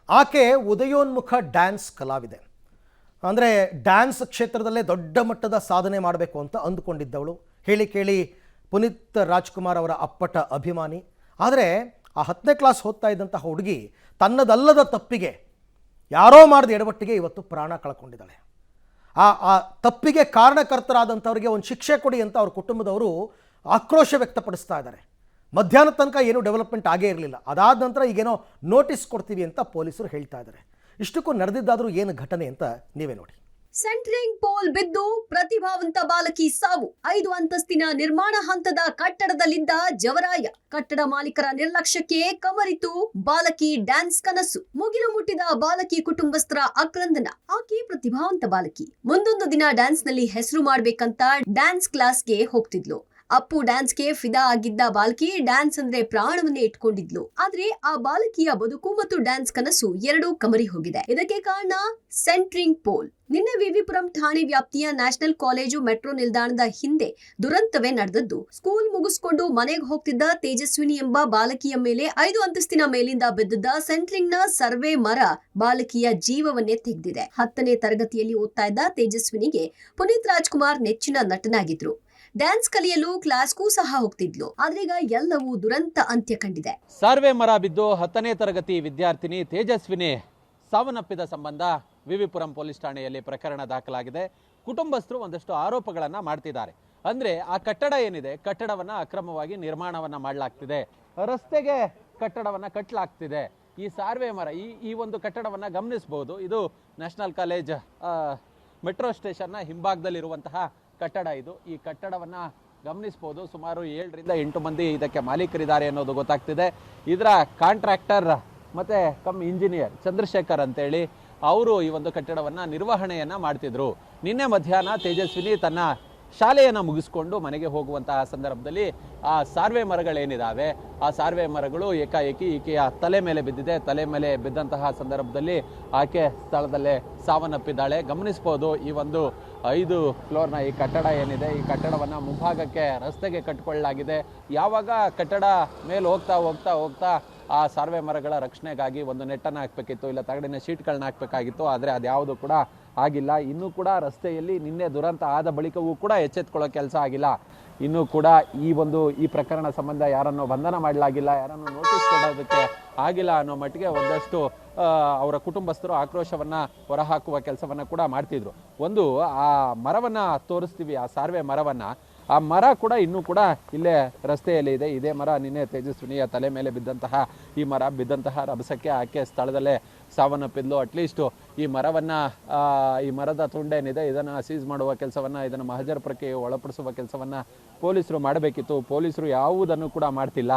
ಆಕೆ ಉದಯೋನ್ಮುಖ ಡ್ಯಾನ್ಸ್ ಕಲಾವಿದೆ. ಅಂದರೆ ಡ್ಯಾನ್ಸ್ ಕ್ಷೇತ್ರದಲ್ಲೇ ದೊಡ್ಡ ಮಟ್ಟದ ಸಾಧನೆ ಮಾಡಬೇಕು ಅಂತ ಅಂದುಕೊಂಡಿದ್ದವಳು. ಹೇಳಿ ಕೇಳಿ ಪುನೀತ್ ರಾಜ್ಕುಮಾರ್ ಅವರ ಅಪ್ಪಟ ಅಭಿಮಾನಿ. ಆದರೆ ಆ 10ನೇ ಕ್ಲಾಸ್ ಓದ್ತಾ ಇದ್ದಂತಹ ಹುಡುಗಿ ತನ್ನದಲ್ಲದ ತಪ್ಪಿಗೆ, ಯಾರೋ ಮಾಡಿದ ಎಡವಟ್ಟಿಗೆ ಇವತ್ತು ಪ್ರಾಣ ಕಳ್ಕೊಂಡಿದ್ದಾಳೆ. ಆ ತಪ್ಪಿಗೆ ಕಾರಣಕರ್ತರಾದಂಥವ್ರಿಗೆ ಒಂದು ಶಿಕ್ಷೆ ಕೊಡಿ ಅಂತ ಅವ್ರ ಕುಟುಂಬದವರು ಆಕ್ರೋಶ ವ್ಯಕ್ತಪಡಿಸ್ತಾ ಇದ್ದಾರೆ. ಮಧ್ಯಾಹ್ನದ ತನಕ ಏನೂ ಡೆವಲಪ್ಮೆಂಟ್ ಆಗೇ ಇರಲಿಲ್ಲ. ಅದಾದ ನಂತರ ಈಗೇನೋ ನೋಟಿಸ್ ಕೊಡ್ತೀವಿ ಅಂತ ಪೊಲೀಸರು ಹೇಳ್ತಾ ಇದ್ದಾರೆ. ಇಷ್ಟಕ್ಕೂ ನಡೆದಿದ್ದಾದರೂ ಏನು ಘಟನೆ ಅಂತ ನೀವೇ ನೋಡಿ. ಸೆಂಟ್ರಿಂಗ್ ಪೋಲ್ ಬಿದ್ದು ಪ್ರತಿಭಾವಂತ ಬಾಲಕಿ ಸಾವು. 5 ಅಂತಸ್ತಿನ ನಿರ್ಮಾಣ ಹಂತದ ಕಟ್ಟಡದಲ್ಲಿದ್ದ ಜವರಾಯ. ಕಟ್ಟಡ ಮಾಲೀಕರ ನಿರ್ಲಕ್ಷ್ಯಕ್ಕೆ ಕಮರಿತು ಬಾಲಕಿ ಡ್ಯಾನ್ಸ್ ಕನಸು. ಮುಗಿಲು ಮುಟ್ಟಿದ ಬಾಲಕಿ ಕುಟುಂಬಸ್ಥರ ಆಕ್ರಂದನ. ಆಕೆ ಪ್ರತಿಭಾವಂತ ಬಾಲಕಿ. ಮುಂದೊಂದು ದಿನ ಡ್ಯಾನ್ಸ್ ನಲ್ಲಿ ಹೆಸರು ಮಾಡ್ಬೇಕಂತ ಡ್ಯಾನ್ಸ್ ಕ್ಲಾಸ್ಗೆ ಹೋಗ್ತಿದ್ಲು. ಅಪ್ಪು ಡ್ಯಾನ್ಸ್ಗೆ ಫಿದಾ ಆಗಿದ್ದ ಬಾಲಕಿ ಡ್ಯಾನ್ಸ್ ಅಂದ್ರೆ ಪ್ರಾಣವನ್ನೇ ಇಟ್ಕೊಂಡಿದ್ಲು. ಆದ್ರೆ ಆ ಬಾಲಕಿಯ ಬದುಕು ಮತ್ತು ಡ್ಯಾನ್ಸ್ ಕನಸು ಎರಡೂ ಕಮರಿ ಹೋಗಿದೆ. ಇದಕ್ಕೆ ಕಾರಣ ಸೆಂಟ್ರಿಂಗ್ ಪೋಲ್. ನಿನ್ನೆ ವಿವಿಪುರಂ ಠಾಣೆ ವ್ಯಾಪ್ತಿಯ ನ್ಯಾಷನಲ್ ಕಾಲೇಜು ಮೆಟ್ರೋ ನಿಲ್ದಾಣದ ಹಿಂದೆ ದುರಂತವೇ ನಡೆದದ್ದು. ಸ್ಕೂಲ್ ಮುಗಿಸ್ಕೊಂಡು ಮನೆಗೆ ಹೋಗ್ತಿದ್ದ ತೇಜಸ್ವಿನಿ ಎಂಬ ಬಾಲಕಿಯ ಮೇಲೆ 5 ಅಂತಸ್ತಿನ ಮೇಲಿಂದ ಬಿದ್ದಿದ್ದ ಸೆಂಟ್ರಿಂಗ್ ನ ಸರ್ವೆ ಮರ ಬಾಲಕಿಯ ಜೀವವನ್ನೇ ತೆಗೆದಿದೆ. 10ನೇ ತರಗತಿಯಲ್ಲಿ ಓದ್ತಾ ಇದ್ದ ತೇಜಸ್ವಿನಿಗೆ ಪುನೀತ್ ರಾಜ್ಕುಮಾರ್ ನೆಚ್ಚಿನ ನಟನಾಗಿದ್ರು. ಡ್ಯಾನ್ಸ್ ಕಲಿಯಲು ಕ್ಲಾಸ್ಗೂ ಸಹ ಹೋಗ್ತಿದ್ಲು. ಆದ್ರೀಗ ಎಲ್ಲವೂ ದುರಂತ ಅಂತ್ಯ ಕಂಡಿದೆ. ಸರ್ವೆ ಮರ ಬಿದ್ದು 10ನೇ ತರಗತಿ ವಿದ್ಯಾರ್ಥಿನಿ ತೇಜಸ್ವಿನಿ ಸಾವನ್ನಪ್ಪಿದ ಸಂಬಂಧ ವಿವಿಪುರಂ ಪೊಲೀಸ್ ಠಾಣೆಯಲ್ಲಿ ಪ್ರಕರಣ ದಾಖಲಾಗಿದೆ. ಕುಟುಂಬಸ್ಥರು ಒಂದಷ್ಟು ಆರೋಪಗಳನ್ನ ಮಾಡ್ತಿದ್ದಾರೆ. ಅಂದ್ರೆ ಆ ಕಟ್ಟಡ ಏನಿದೆ, ಕಟ್ಟಡವನ್ನ ಅಕ್ರಮವಾಗಿ ನಿರ್ಮಾಣವನ್ನ ಮಾಡಲಾಗ್ತಿದೆ, ರಸ್ತೆಗೆ ಕಟ್ಟಡವನ್ನ ಕಟ್ಟಲಾಗ್ತಿದೆ. ಈ ಸರ್ವೆ ಮರ ಈ ಒಂದು ಕಟ್ಟಡವನ್ನ ಗಮನಿಸಬಹುದು. ಇದು ನ್ಯಾಷನಲ್ ಕಾಲೇಜ್ ಮೆಟ್ರೋ ಸ್ಟೇಷನ್ನ ಹಿಂಭಾಗದಲ್ಲಿರುವಂತಹ ಕಟ್ಟಡ ಇದು. ಈ ಕಟ್ಟಡವನ್ನ ಗಮನಿಸಬಹುದು. ಸುಮಾರು 7 ರಿಂದ 8 ಮಂದಿ ಇದಕ್ಕೆ ಮಾಲೀಕರಿದ್ದಾರೆ ಅನ್ನೋದು ಗೊತ್ತಾಗ್ತಿದೆ. ಇದರ ಕಾಂಟ್ರಾಕ್ಟರ್ ಮತ್ತೆ ಇಂಜಿನಿಯರ್ ಚಂದ್ರಶೇಖರ್ ಅಂತೇಳಿ ಅವರು ಈ ಒಂದು ಕಟ್ಟಡವನ್ನ ನಿರ್ವಹಣೆಯನ್ನ ಮಾಡ್ತಿದ್ರು. ನಿನ್ನೆ ಮಧ್ಯಾಹ್ನ ತೇಜಸ್ವಿನಿ ತನ್ನ ಶಾಲೆಯನ್ನು ಮುಗಿಸ್ಕೊಂಡು ಮನೆಗೆ ಹೋಗುವಂತಹ ಸಂದರ್ಭದಲ್ಲಿ ಆ ಸಾರ್ವೆ ಮರಗಳೇನಿದಾವೆ, ಆ ಸಾರ್ವೆ ಮರಗಳು ಏಕಾಏಕಿ ಈಕೆಯ ತಲೆ ಮೇಲೆ ಬಿದ್ದಿದೆ. ತಲೆ ಮೇಲೆ ಬಿದ್ದಂತಹ ಸಂದರ್ಭದಲ್ಲಿ ಆಕೆ ಸ್ಥಳದಲ್ಲೇ ಸಾವನ್ನಪ್ಪಿದ್ದಾಳೆ. ಗಮನಿಸಬಹುದು, ಈ ಒಂದು 5 ಫ್ಲೋರ್ನ ಈ ಕಟ್ಟಡ ಏನಿದೆ, ಈ ಕಟ್ಟಡವನ್ನ ಮುಂಭಾಗಕ್ಕೆ ರಸ್ತೆಗೆ ಕಟ್ಟಿಕೊಳ್ಳಲಾಗಿದೆ. ಯಾವಾಗ ಕಟ್ಟಡ ಮೇಲೆ ಹೋಗ್ತಾ ಹೋಗ್ತಾ ಹೋಗ್ತಾ ಆ ಸಾರ್ವೆ ಮರಗಳ ರಕ್ಷಣೆಗಾಗಿ ಒಂದು ನೆಟ್ಟನ್ನು ಹಾಕಬೇಕಿತ್ತು, ಇಲ್ಲ ತಗಡಿನ ಶೀಟ್ಗಳನ್ನ ಹಾಕಬೇಕಾಗಿತ್ತು. ಆದರೆ ಅದ್ಯಾವುದು ಕೂಡ ಆಗಿಲ್ಲ. ಇನ್ನೂ ಕೂಡ ರಸ್ತೆಯಲ್ಲಿ ನಿನ್ನೆ ದುರಂತ ಆದ ಬಳಿಕವೂ ಕೂಡ ಎಚ್ಚೆತ್ಕೊಳ್ಳೋ ಕೆಲಸ ಆಗಿಲ್ಲ. ಇನ್ನೂ ಕೂಡ ಈ ಪ್ರಕರಣ ಸಂಬಂಧ ಯಾರನ್ನು ಬಂಧನ ಮಾಡಲಾಗಿಲ್ಲ, ಯಾರನ್ನು ನೋಟಿಸ್ ಕೊಡೋದಕ್ಕೆ ಆಗಿಲ್ಲ ಅನ್ನೋ ಮಟ್ಟಿಗೆ ಒಂದಷ್ಟು ಅವರ ಕುಟುಂಬಸ್ಥರು ಆಕ್ರೋಶವನ್ನ ಹೊರಹಾಕುವ ಕೆಲಸವನ್ನ ಕೂಡ ಮಾಡ್ತಿದ್ರು. ಒಂದು ಆ ಮರವನ್ನ ತೋರಿಸ್ತೀವಿ, ಆ ಸಾರ್ವೆ ಮರವನ್ನ. ಆ ಮರ ಕೂಡ ಇನ್ನೂ ಕೂಡ ಇಲ್ಲೇ ರಸ್ತೆಯಲ್ಲಿ ಇದೆ. ಇದೇ ಮರ ನಿನ್ನೆ ತೇಜಸ್ವಿನಿಯ ತಲೆ ಮೇಲೆ ಬಿದ್ದಂತಹ ಈ ಮರ ಬಿದ್ದಂತಹ ರಭಸಕ್ಕೆ ಆಕೆ ಸ್ಥಳದಲ್ಲೇ ಸಾವನ್ನಪ್ಪಿದ್ಲು. ಅಟ್ಲೀಸ್ಟ್ ಈ ಮರದ ತುಂಡೇನಿದೆ ಇದನ್ನು ಸೀಸ್ ಮಾಡುವ ಕೆಲಸವನ್ನ, ಇದನ್ನು ಮಹಜರ್ ಪ್ರಕ್ರಿಯೆ ಒಳಪಡಿಸುವ ಕೆಲಸವನ್ನ ಪೊಲೀಸರು ಮಾಡಬೇಕಿತ್ತು. ಪೊಲೀಸರು ಯಾವುದನ್ನು ಕೂಡ ಮಾಡ್ತಿಲ್ಲ.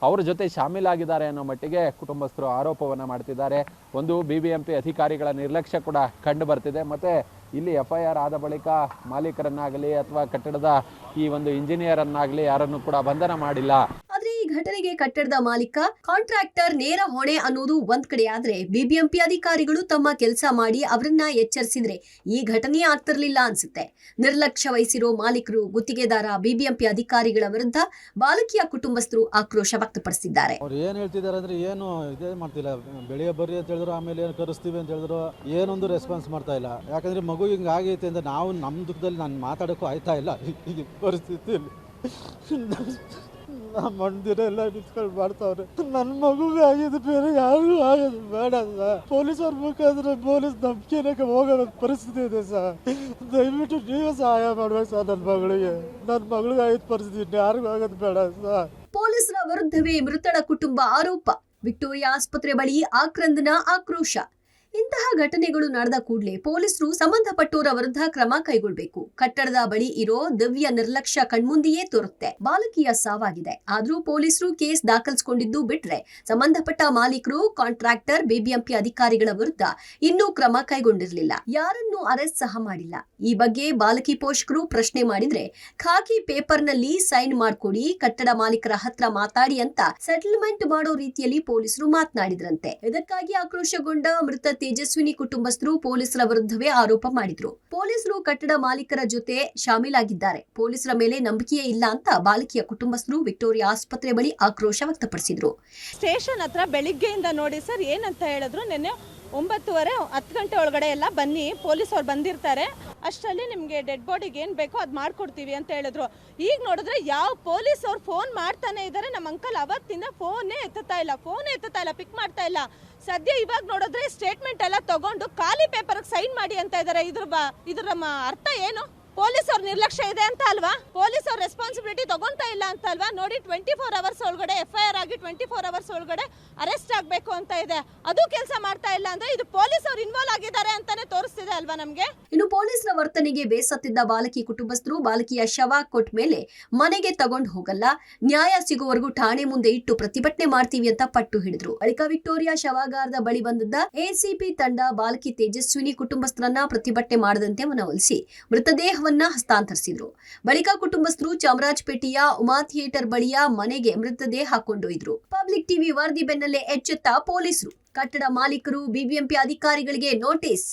ಅವರ ಜೊತೆ ಶಾಮೀಲಾಗಿದ್ದಾರೆ ಅನ್ನೋ ಮಟ್ಟಿಗೆ ಕುಟುಂಬಸ್ಥರು ಆರೋಪವನ್ನ ಮಾಡ್ತಿದ್ದಾರೆ. ಒಂದು BBMP ಅಧಿಕಾರಿಗಳ ನಿರ್ಲಕ್ಷ್ಯ ಕೂಡ ಕಂಡು ಬರ್ತಿದೆ. ಮತ್ತೆ ಇಲ್ಲಿ FIR ಆದ ಬಳಿಕ ಮಾಲೀಕರನ್ನಾಗಲಿ ಅಥವಾ ಕಟ್ಟಡದ ಈ ಒಂದು ಇಂಜಿನಿಯರ್ ಅನ್ನಾಗಲಿ ಯಾರನ್ನು ಕೂಡ ಬಂಧನ ಮಾಡಿಲ್ಲ. ಆದ್ರೆ ಈ ಘಟನೆಗೆ ಕಟ್ಟಡದ ಮಾಲೀಕ, ಕಾಂಟ್ರಾಕ್ಟರ್ ನೇರ ಹೊಣೆ ಅನ್ನೋದು ಒಂದ್ ಕಡೆ ಆದ್ರೆ, BBMP ಅಧಿಕಾರಿಗಳು ತಮ್ಮ ಕೆಲಸ ಮಾಡಿ ಅವರನ್ನ ಎಚ್ಚರಿಸಿದ್ರೆ ಈ ಘಟನೆ ಆಗ್ತಿರ್ಲಿಲ್ಲ ಅನ್ಸುತ್ತೆ. ನಿರ್ಲಕ್ಷ್ಯ ವಹಿಸಿರೋ ಮಾಲೀಕರು, ಗುತ್ತಿಗೆದಾರ, BBMP ಅಧಿಕಾರಿಗಳ ವಿರುದ್ಧ ಬಾಲಕಿಯ ಕುಟುಂಬಸ್ಥರು ಆಕ್ರೋಶ ವ್ಯಕ್ತಪಡಿಸಿದ್ದಾರೆ. ಅವ್ರು ಏನ್ ಹೇಳ್ತಿದ್ದಾರೆ ಅಂದ್ರೆ ಏನು ಇದೇ ಮಾಡ್ತಿಲ್ಲ. ಬೆಳಿಗ್ಗೆ ಬರ್ರಿ ಅಂತ ಹೇಳಿದ್ರು, ಆಮೇಲೆ ಏನು ಕರೆಸ್ತೀವಿ ಅಂತ ಹೇಳಿದ್ರು, ಏನೊಂದು ರೆಸ್ಪಾನ್ಸ್ ಮಾಡ್ತಾ ಇಲ್ಲ. ಯಾಕಂದ್ರೆ ಮಗು ಹಿಂಗೆ ಆಗೈತೆ ಅಂದ್ರೆ ನಾವು ನಮ್ಮ ದುಃಖದಲ್ಲಿ ನಾನು ಮಾತಾಡೋಕ್ಕೂ ಆಯ್ತಾ ಇಲ್ಲ. ಈಗ ಪರಿಸ್ಥಿತಿಯಲ್ಲಿ ನಮ್ಮ ಮಂದಿರ ಎಲ್ಲ ನಿಂತ್ಕೊಂಡು ಮಾಡ್ತಾವ್ರೆ. ನನ್ನ ಮಗುಗೆ ಆಗಿದೆ, ಬೇರೆ ಯಾರಿಗೂ ಆಗೋದು ಬೇಡ ಸರ್. ಪೊಲೀಸವ್ರ ಮುಖಾಂತರ ಪೊಲೀಸ್ ನಂಬಿಕೆನಕ್ಕೆ ಹೋಗೋ ಪರಿಸ್ಥಿತಿ ಇದೆ ಸರ್. ದಯವಿಟ್ಟು ನೀವೇ ಸಹಾಯ ಮಾಡ್ಬೇಕು ಸರ್. ನನ್ನ ಮಗಳಿಗೆ ಆಗಿದ್ದ ಪರಿಸ್ಥಿತಿ ಯಾರಿಗೂ ಆಗೋದು ಬೇಡ ಸರ್. ಪೊಲೀಸರ ವಿರುದ್ಧವೇ ಮೃತಳ ಕುಟುಂಬ ಆರೋಪ. ವಿಕ್ಟೋರಿಯಾ ಆಸ್ಪತ್ರೆ ಬಳಿ ಆಕ್ರಂದನ, ಆಕ್ರೋಶ. ಇಂತಹ ಘಟನೆಗಳು ನಡೆದ ಕೂಡಲೇ ಪೊಲೀಸರು ಸಂಬಂಧಪಟ್ಟವರ ವಿರುದ್ಧ ಕ್ರಮ ಕೈಗೊಳ್ಳಬೇಕು. ಕಟ್ಟಡದ ಬಳಿ ಇರೋ ದಿವ್ಯ ನಿರ್ಲಕ್ಷ್ಯ ಕಣ್ಮುಂದೆಯೇ ತೋರುತ್ತೆ. ಬಾಲಕಿಯ ಸಾವಾಗಿದೆ, ಆದ್ರೂ ಪೊಲೀಸರು ಕೇಸ್ ದಾಖಲಿಸಿಕೊಂಡಿದ್ದು ಬಿಟ್ರೆ ಸಂಬಂಧಪಟ್ಟ ಮಾಲೀಕರು, ಕಾಂಟ್ರಾಕ್ಟರ್, BBMP ಅಧಿಕಾರಿಗಳ ವಿರುದ್ಧ ಇನ್ನೂ ಕ್ರಮ ಕೈಗೊಂಡಿರಲಿಲ್ಲ. ಯಾರನ್ನೂ ಅರೆಸ್ಟ್ ಸಹ ಮಾಡಿಲ್ಲ. ಈ ಬಗ್ಗೆ ಬಾಲಕಿ ಪೋಷಕರು ಪ್ರಶ್ನೆ ಮಾಡಿದ್ರೆ, ಖಾಕಿ ಪೇಪರ್ನಲ್ಲಿ ಸೈನ್ ಮಾಡ್ಕೊಡಿ, ಕಟ್ಟಡ ಮಾಲೀಕರ ಹತ್ರ ಮಾತಾಡಿ ಅಂತ ಸೆಟಲ್ಮೆಂಟ್ ಮಾಡೋ ರೀತಿಯಲ್ಲಿ ಪೊಲೀಸರು ಮಾತನಾಡಿದ್ರಂತೆ. ಇದಕ್ಕಾಗಿ ಆಕ್ರೋಶಗೊಂಡ ಮೃತ ತೇಜಸ್ವಿನಿ ಕುಟುಂಬಸ್ಥರು ಪೊಲೀಸರ ವಿರುದ್ಧವೇ ಆರೋಪ ಮಾಡಿದ್ರು. ಪೊಲೀಸರು ಕಟ್ಟಡ ಮಾಲೀಕರ ಜೊತೆ ಶಾಮೀಲಾಗಿದ್ದಾರೆ. ಪೊಲೀಸರ ಮೇಲೆ ನಂಬಿಕೆಯೇ ಇಲ್ಲ ಅಂತ ಬಾಲಕಿಯ ಕುಟುಂಬಸ್ಥರು ವಿಕ್ಟೋರಿಯಾ ಆಸ್ಪತ್ರೆ ಬಳಿ ಆಕ್ರೋಶ ವ್ಯಕ್ತಪಡಿಸಿದ್ರು. ಸ್ಟೇಷನ್ ಹತ್ರ ಬೆಳಿಗ್ಗೆಯಿಂದ ನೋಡಿ ಸರ್, ಏನಂತ ಹೇಳಿದ್ರು, ನಿನ್ನೆ 9:30 10 ಗಂಟೆ ಒಳಗಡೆ ಎಲ್ಲ ಬನ್ನಿ, ಪೊಲೀಸ್ ಅವ್ರು ಬಂದಿರ್ತಾರೆ, ಅಷ್ಟರಲ್ಲಿ ನಿಮಗೆ ಡೆಡ್ ಬಾಡಿಗೆ ಏನು ಬೇಕೋ ಅದು ಮಾಡ್ಕೊಡ್ತೀವಿ ಅಂತ ಹೇಳಿದ್ರು. ಈಗ ನೋಡಿದ್ರೆ ಯಾವ ಪೊಲೀಸ್ ಅವ್ರು ಫೋನ್ ಮಾಡ್ತಾನೆ ಇದ್ದಾರೆ. ನಮ್ಮ ಅಂಕಲ್ ಅವತ್ತಿಂದ ಫೋನೇ ಎತ್ತುತ್ತಾ ಇಲ್ಲ, ಪಿಕ್ ಮಾಡ್ತಾ ಇಲ್ಲ. ಸದ್ಯ ಇವಾಗ ನೋಡಿದ್ರೆ ಸ್ಟೇಟ್ಮೆಂಟ್ ಎಲ್ಲ ತಗೊಂಡು ಖಾಲಿ ಪೇಪರ್ಗೆ ಸೈನ್ ಮಾಡಿ ಅಂತ ಇದ್ದಾರೆ. ಇದ್ರ ಅರ್ಥ ಏನು? ಪೊಲೀಸ್ ಅವ್ರ ನಿರ್ಲಕ್ಷ್ಯ ಇದೆ ಅಂತ ಅಲ್ವಾ? ಪೊಲೀಸ್ ಅವ್ರ ರೆಸ್ಪಾನ್ಸಿಬಿಲಿಟಿ ತಗೊಂತಾ ಇಲ್ಲ ಅಂತ ಅಲ್ವಾ? ನೋಡಿ 24 ಅವರ್ಸ್ ಒಳಗಡೆ FIR ಆಗಿ 24 ಅವರ್ಸ್ ಒಳಗಡೆ ಅರೆಸ್ಟ್ ಆಗಬೇಕು ಅಂತ ಇದೆ. ಅದು ಕೆಲಸ ಮಾಡ್ತಾ ಇಲ್ಲ ಅಂದ್ರೆ ಇದು ಪೊಲೀಸ್ ಅವ್ರು ಇನ್ವಾಲ್ವ್ ಆಗಿದ್ದಾರೆ ಅಂತಾನೆ ತೋರಿಸ್ತಿದೆ ಅಲ್ವಾ ನಮ್ಗೆ? ಇನ್ನು ಪೊಲೀಸರ ವರ್ತನೆಗೆ ಬೇಸತ್ತಿದ್ದ ಬಾಲಕಿ ಕುಟುಂಬಸ್ಥರು ಬಾಲಕಿಯ ಶವ ಕೊಟ್ಟ ಮೇಲೆ ಮನೆಗೆ ತಗೊಂಡು ಹೋಗಲ್ಲ, ನ್ಯಾಯ ಸಿಗುವವರೆಗೂ ಠಾಣೆ ಮುಂದೆ ಇಟ್ಟು ಪ್ರತಿಭಟನೆ ಮಾಡ್ತೀವಿ ಅಂತ ಪಟ್ಟು ಹಿಡಿದ್ರು. ಬಳಿಕ ವಿಕ್ಟೋರಿಯಾ ಶವಾಗಾರದ ಬಳಿ ಬಂದಿದ್ದ ACP ತಂಡ ಬಾಲಕಿ ತೇಜಸ್ವಿನಿ ಕುಟುಂಬಸ್ಥರನ್ನ ಪ್ರತಿಭಟನೆ ಮಾಡದಂತೆ ಮನವೊಲಿಸಿ ಮೃತದೇಹವನ್ನ ಹಸ್ತಾಂತರಿಸಿದ್ರು. ಬಳಿಕ ಕುಟುಂಬಸ್ಥರು ಚಾಮರಾಜಪೇಟೆಯ ಉಮಾ ಥಿಯೇಟರ್ ಬಳಿಯ ಮನೆಗೆ ಮೃತದೇಹ ಕೊಂಡೊಯ್ದ್ರು. ಪಬ್ಲಿಕ್ ಟಿವಿ ವರದಿ ಬೆನ್ನಲ್ಲೇ ಎಚ್ಚೆತ್ತ ಪೊಲೀಸರು, ಕಟ್ಟಡ ಮಾಲೀಕರು, BBMP ಅಧಿಕಾರಿಗಳಿಗೆ ನೋಟಿಸ್.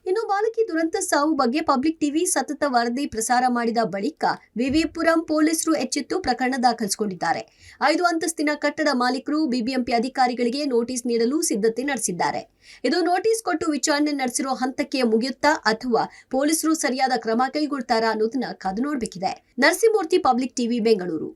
ಇನ್ನು ಬಾಲಕಿ ದುರಂತ ಸಾವು ಬಗ್ಗೆ ಪಬ್ಲಿಕ್ ಟಿವಿ ಸತತ ವರದಿ ಪ್ರಸಾರ ಮಾಡಿದ ಬಳಿಕ ವಿವಿಪುರಂ ಪೊಲೀಸರು ಎಚ್ಚೆತ್ತು ಪ್ರಕರಣ ದಾಖಲಿಸಿಕೊಂಡಿದ್ದಾರೆ. 5 ಅಂತಸ್ತಿನ ಕಟ್ಟಡ ಮಾಲೀಕರು BBMP ಅಧಿಕಾರಿಗಳಿಗೆ ನೋಟಿಸ್ ನೀಡಲು ಸಿದ್ಧತೆ ನಡೆಸಿದ್ದಾರೆ. ಇದು ನೋಟಿಸ್ ಕೊಟ್ಟು ವಿಚಾರಣೆ ನಡೆಸಿರೋ ಹಂತಕ್ಕೆ ಮುಗಿಯುತ್ತಾ ಅಥವಾ ಪೊಲೀಸರು ಸರಿಯಾದ ಕ್ರಮ ಕೈಗೊಳ್ತಾರಾ ಅನ್ನೋದನ್ನ ಕಾದು ನೋಡಬೇಕಿದೆ. Narasimhamurthy, public TV, Bengaluru.